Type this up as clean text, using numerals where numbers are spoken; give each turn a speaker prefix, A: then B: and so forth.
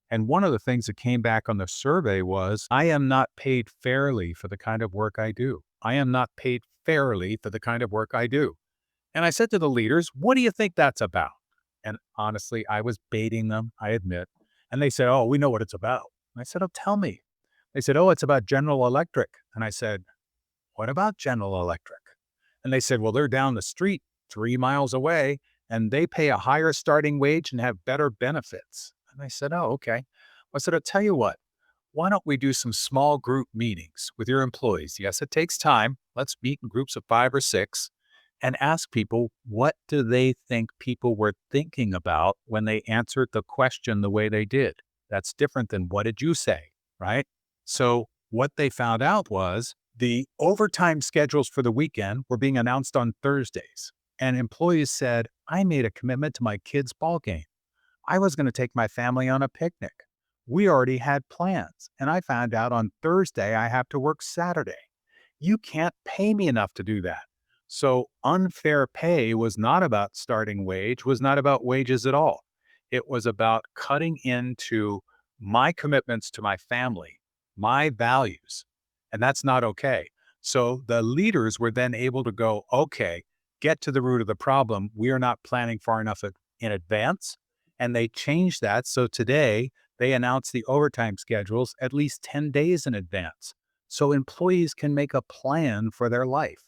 A: And one of the things that came back on the survey was, I am not paid fairly for the kind of work I do. I am not paid fairly for the kind of work I do. And I said to the leaders, what do you think that's about? And honestly, I was baiting them, I admit. And they said, oh, we know what it's about. And I said, oh, tell me. They said, oh, it's about General Electric. And I said, what about General Electric? And they said, well, they're down the street 3 miles away and they pay a higher starting wage and have better benefits. And I said, oh, okay. I said, I'll tell you what, why don't we do some small group meetings with your employees? Yes, it takes time. Let's meet in groups of 5 or 6 and ask people, what do they think people were thinking about when they answered the question the way they did? That's different than what did you say, right? So what they found out was the overtime schedules for the weekend were being announced on Thursdays. And employees said, I made a commitment to my kids' ball game. I was going to take my family on a picnic. We already had plans. And I found out on Thursday I have to work Saturday. You can't pay me enough to do that. So unfair pay was not about starting wage, was not about wages at all. It was about cutting into my commitments to my family, my values, and that's not okay. So the leaders were then able to go, okay, get to the root of the problem. We are not planning far enough in advance. And they changed that. So today they announce the overtime schedules at least 10 days in advance. So employees can make a plan for their life.